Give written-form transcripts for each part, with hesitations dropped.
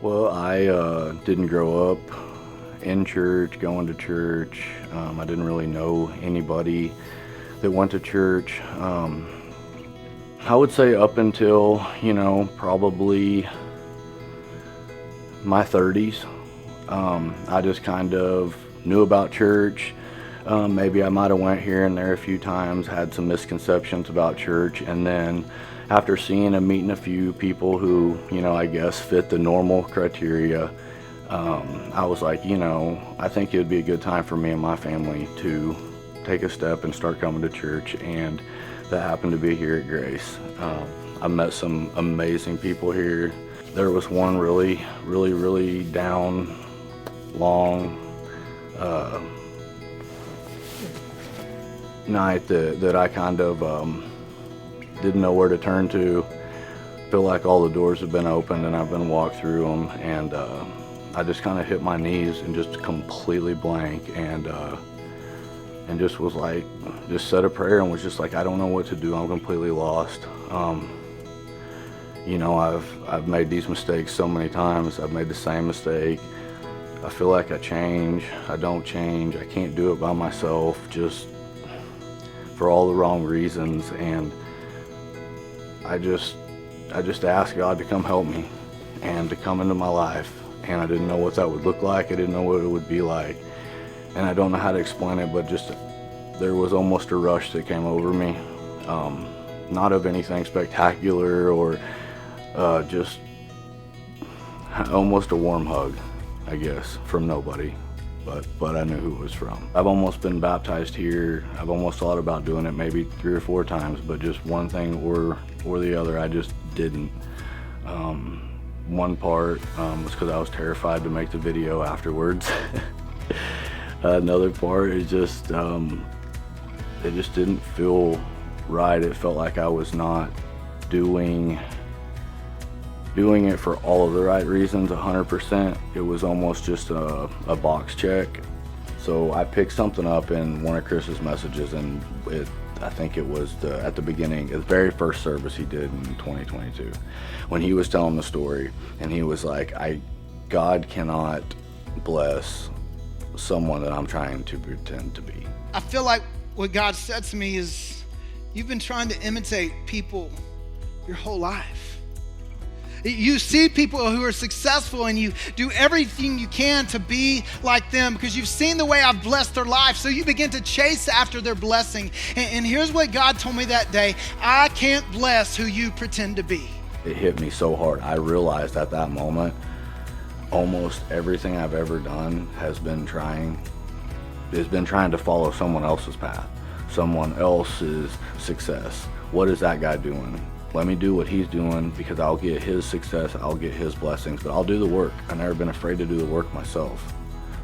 Well, I didn't grow up in church, going to church. I didn't really know anybody that went to church. I would say up until, probably my 30s. I just kind of knew about church. Maybe I might have went here and there a few times, had some misconceptions about church, and then after seeing and meeting a few people who, I guess fit the normal criteria, I was like, I think it would be a good time for me and my family to take a step and start coming to church, and that happened to be here at Grace. I met some amazing people here. There was one really down, long night that I kind of didn't know where to turn to. Feel like all the doors have been opened and I've been walked through them, and I just kind of hit my knees and just completely blank, and just was like, just said a prayer and was just like, I don't know what to do. I'm completely lost. I've made these mistakes so many times. I've made the same mistake. I feel like I change. I don't change. I can't do it by myself, just for all the wrong reasons. And I just asked God to come help me and to come into my life. And I didn't know what that would look like. I didn't know what it would be like. And I don't know how to explain it, but just there was almost a rush that came over me. Not of anything spectacular, or just almost a warm hug, I guess, from nobody, but I knew who it was from. I've almost been baptized here. I've almost thought about doing it maybe 3 or 4 times, but just one thing or the other, I just didn't. One part was because I was terrified to make the video afterwards. Another part is just, it just didn't feel right. It felt like I was not doing it for all of the right reasons 100%. It was almost just a box check. So I picked something up in one of Chris's messages, and I think it was at the beginning, the very first service he did in 2022, when he was telling the story, and he was like, God cannot bless someone that I'm trying to pretend to be. I feel like what God said to me is, you've been trying to imitate people your whole life. You see people who are successful and you do everything you can to be like them because you've seen the way I've blessed their life. So you begin to chase after their blessing. And here's what God told me that day: I can't bless who you pretend to be. It hit me so hard. I realized at that moment, almost everything I've ever done has been trying to follow someone else's path, someone else's success. What is that guy doing? Let me do what he's doing, because I'll get his success, I'll get his blessings, but I'll do the work. I've never been afraid to do the work myself.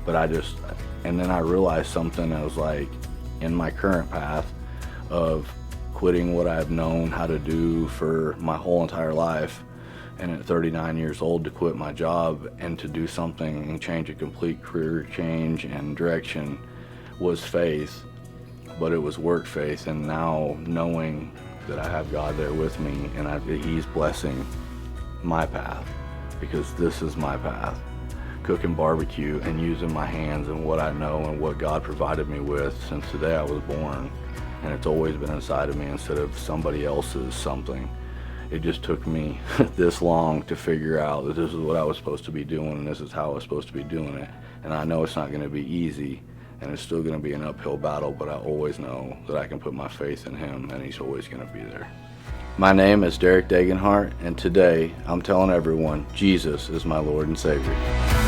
But and then I realized something. I was like, in my current path of quitting what I've known how to do for my whole entire life, and at 39 years old to quit my job and to do something and change a complete career change and direction, was faith, but it was work faith. And now knowing that I have God there with me, and He's blessing my path, because this is my path. Cooking barbecue and using my hands and what I know and what God provided me with since the day I was born. And it's always been inside of me instead of somebody else's something. It just took me this long to figure out that this is what I was supposed to be doing, and this is how I was supposed to be doing it. And I know it's not going to be easy, and it's still going to be an uphill battle, but I always know that I can put my faith in Him, and He's always going to be there. My name is Derek Dagenhart, and today I'm telling everyone Jesus is my Lord and Savior.